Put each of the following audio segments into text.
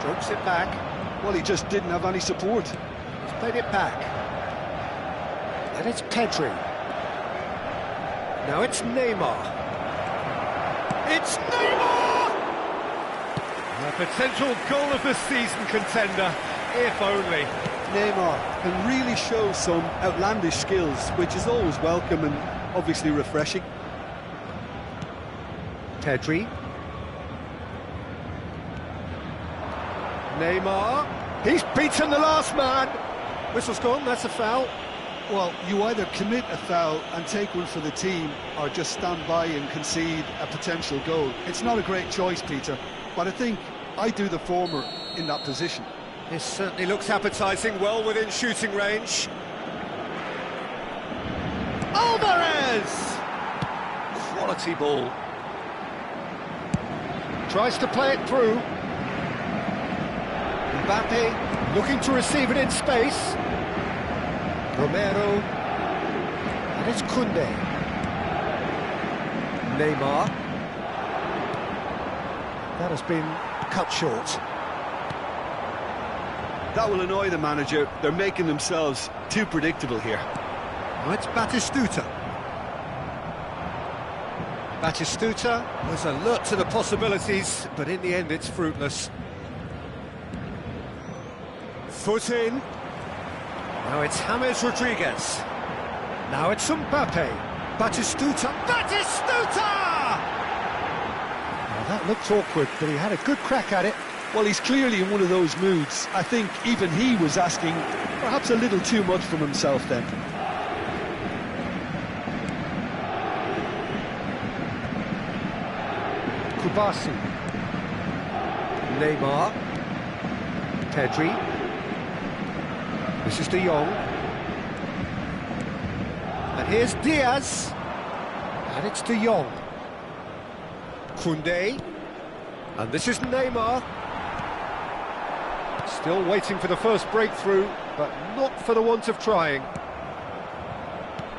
Strokes it back. Well, he just didn't have any support. He's played it back. And it's Pedri. Now it's Neymar. It's Neymar! A potential goal of the season contender, if only. Neymar can really show some outlandish skills, which is always welcome and obviously refreshing. Pedri. Neymar. He's beaten the last man. Whistle's gone, that's a foul. Well, you either commit a foul and take one for the team, or just stand by and concede a potential goal. It's not a great choice, Peter, but I think I do the former in that position. This certainly looks appetising, well within shooting range. Alvarez! Quality ball. Tries to play it through. Mbappe looking to receive it in space. Romero. And it's Koundé. Neymar. That has been cut short. That will annoy the manager. They're making themselves too predictable here. Now it's Batistuta. Batistuta was alert to the possibilities, but in the end it's fruitless. Foot in. Now it's James Rodriguez. Now it's Mbappe. Batistuta. Batistuta! Now that looked awkward, but he had a good crack at it. Well, he's clearly in one of those moods. I think even he was asking perhaps a little too much from himself then. Kubasi. Neymar. Pedri. This is De Jong. And here's Diaz. And it's De Jong. Koundé. And this is Neymar. Still waiting for the first breakthrough, but not for the want of trying.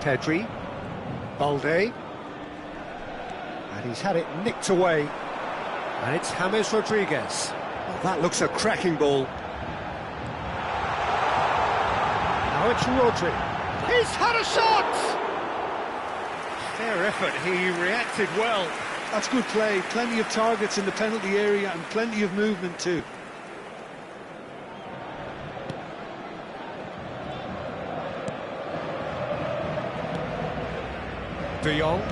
Pedri. Balde. And he's had it nicked away. And it's James Rodriguez. Well, that looks a cracking ball. Now it's Rodri. He's had a shot! Fair effort, he reacted well. That's good play. Plenty of targets in the penalty area and plenty of movement too. De Jong.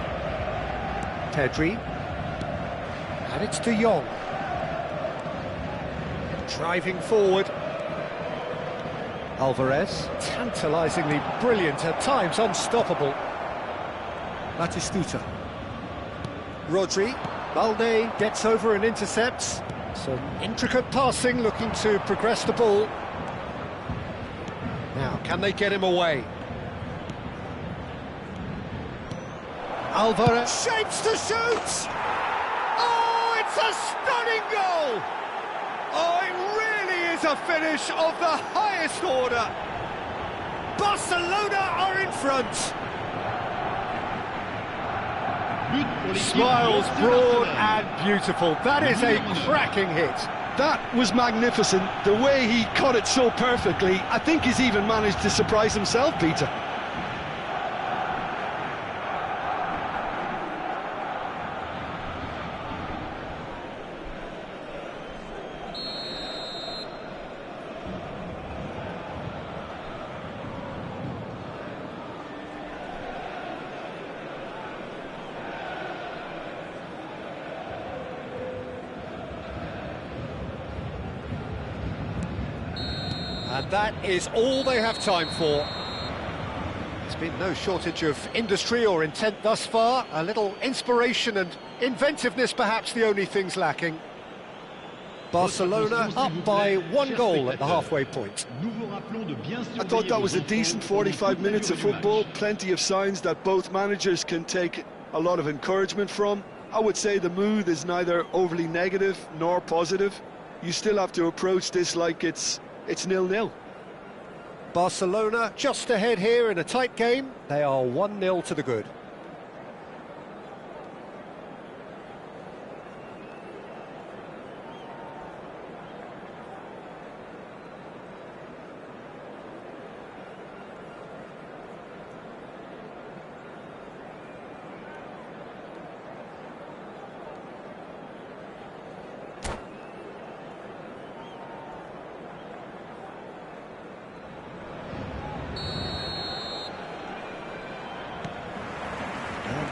Pedri. And it's De Jong. Driving forward. Alvarez. Tantalisingly brilliant, at times unstoppable. Batistuta. Rodri. Balde gets over and intercepts. Some intricate passing, looking to progress the ball. Now, can they get him away? Alvarez shapes to shoot! Oh, it's a stunning goal! Oh, it really is a finish of the highest order. Barcelona are in front. Smiles broad and beautiful. That is a cracking hit. That was magnificent. The way he caught it so perfectly, I think he's even managed to surprise himself, Peter. And that is all they have time for. There's been no shortage of industry or intent thus far. A little inspiration and inventiveness, perhaps the only things lacking. Barcelona up by 1 goal at the halfway point. I thought that was a decent 45 minutes of football. Plenty of signs that both managers can take a lot of encouragement from. I would say the mood is neither overly negative nor positive. You still have to approach this like it's 0-0. Barcelona just ahead here in a tight game. They are 1-0 to the good.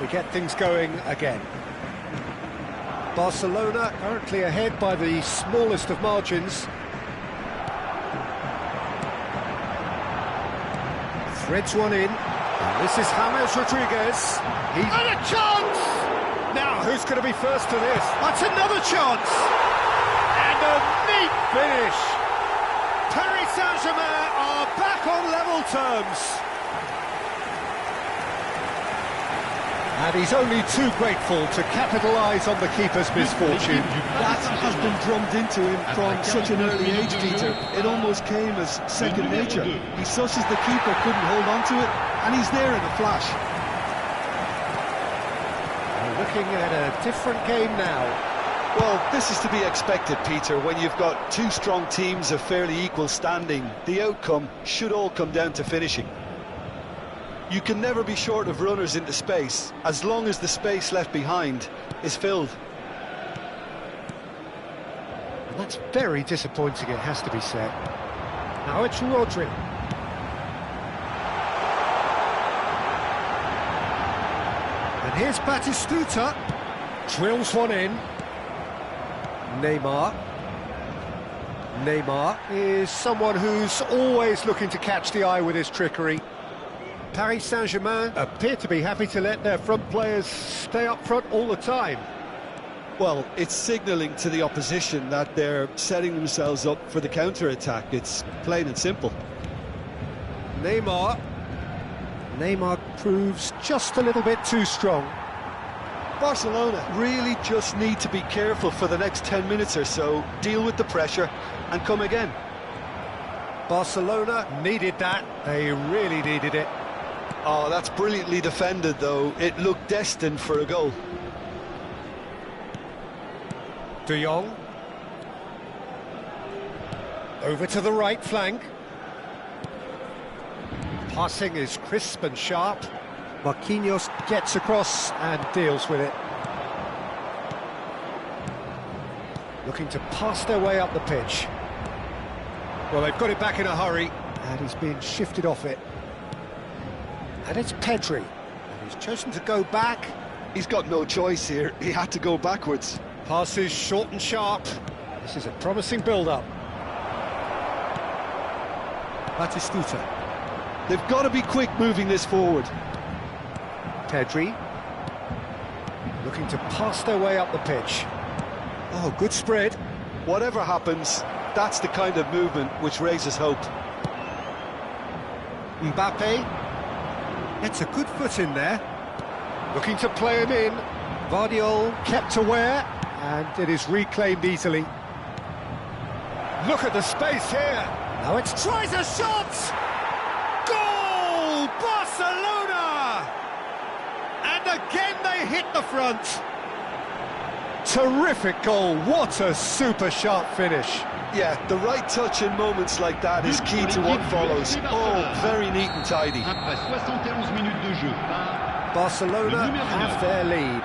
We get things going again. Barcelona currently ahead by the smallest of margins. Threads one in. And this is James Rodriguez. He's had a chance! Now, who's going to be first to this? That's another chance! And a neat finish! Paris Saint-Germain are back on level terms. And he's only too grateful to capitalise on the keeper's misfortune. That has been drummed into him from such an early age, Peter. It almost came as second nature. He susses the keeper, couldn't hold on to it, and he's there in a flash. We're looking at a different game now. Well, this is to be expected, Peter. When you've got two strong teams of fairly equal standing, the outcome should all come down to finishing. You can never be short of runners into space, as long as the space left behind is filled. And that's very disappointing, it has to be said. Now it's Rodri. And here's Batistuta. Drills one in. Neymar. Neymar is someone who's always looking to catch the eye with his trickery. Paris Saint-Germain appear to be happy to let their front players stay up front all the time. Well, it's signalling to the opposition that they're setting themselves up for the counter-attack. It's plain and simple. Neymar. Neymar proves just a little bit too strong. Barcelona really just need to be careful for the next 10 minutes or so, deal with the pressure and come again. Barcelona needed that, they really needed it. Oh, that's brilliantly defended, though. It looked destined for a goal. De Jong. Over to the right flank. Passing is crisp and sharp. Marquinhos gets across and deals with it. Looking to pass their way up the pitch. Well, they've got it back in a hurry, and he's being shifted off it. And it's Pedri, and he's chosen to go back. He's got no choice here, he had to go backwards. Passes short and sharp. This is a promising build-up. Batistuta. They've got to be quick moving this forward. Pedri. Looking to pass their way up the pitch. Oh, good spread. Whatever happens, that's the kind of movement which raises hope. Mbappe. Gets a good foot in there. Looking to play him in. Vardiol kept aware, and it is reclaimed easily. Look at the space here. Now it's tries a shot! Goal! Barcelona! And again they hit the front. Terrific goal, what a super sharp finish. Yeah, the right touch in moments like that is key to what follows. Oh, very neat and tidy. Barcelona have their lead.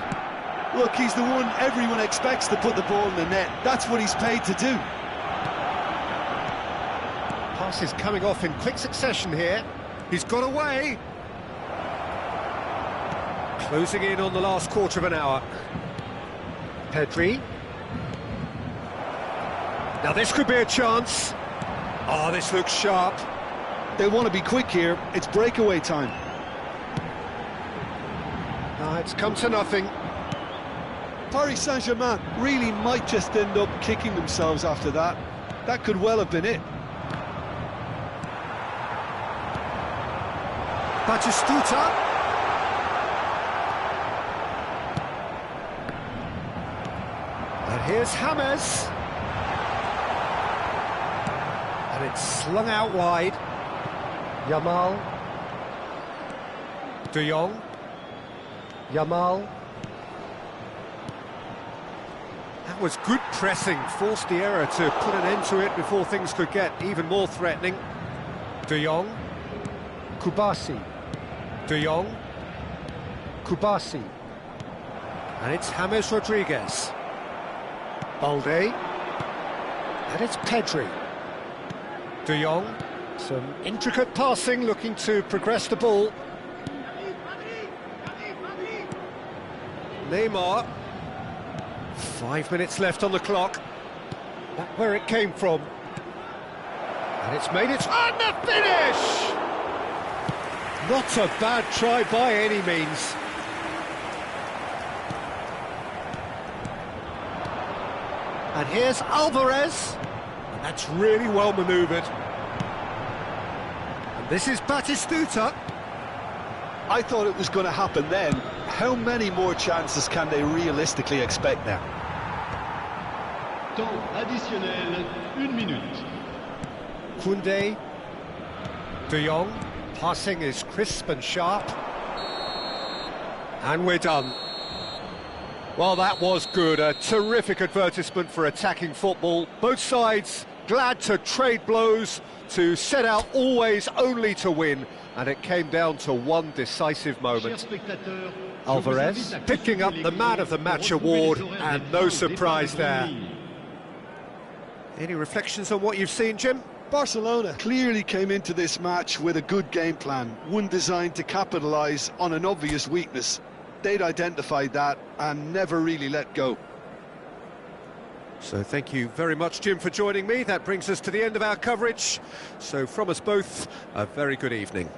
Look, he's the one everyone expects to put the ball in the net. That's what he's paid to do. Pass is coming off in quick succession here. He's got away. Closing in on the last quarter of an hour. Pedri. Now this could be a chance. Oh, this looks sharp. They want to be quick here. It's breakaway time. It's come to nothing. Paris Saint-Germain really might just end up kicking themselves after that. That could well have been it. Batistuta. And here's James. And it's slung out wide. Yamal. De Jong. Yamal. That was good pressing, forced the error to put an end to it before things could get even more threatening. De Jong. Kubasi. De Jong. Kubasi. And it's James Rodriguez. Balde. And it's Pedri. De Jong. Some intricate passing, looking to progress the ball. Neymar. 5 minutes left on the clock. That's where it came from. And it's made it on the finish! Not a bad try by any means. And here's Alvarez. And that's really well manoeuvred. And this is Batistuta. I thought it was going to happen then. How many more chances can they realistically expect now? Temps additionnel, 1 minute. Koundé. De Jong. Passing is crisp and sharp. And we're done. Well, that was good. A terrific advertisement for attacking football. Both sides glad to trade blows, to set out always only to win. And it came down to one decisive moment. Alvarez picking up the Man of the Match award, and no surprise there. Any reflections on what you've seen, Jim? Barcelona clearly came into this match with a good game plan, one designed to capitalise on an obvious weakness. They'd identified that and never really let go. So thank you very much, Jim, for joining me. That brings us to the end of our coverage. So from us both, a very good evening.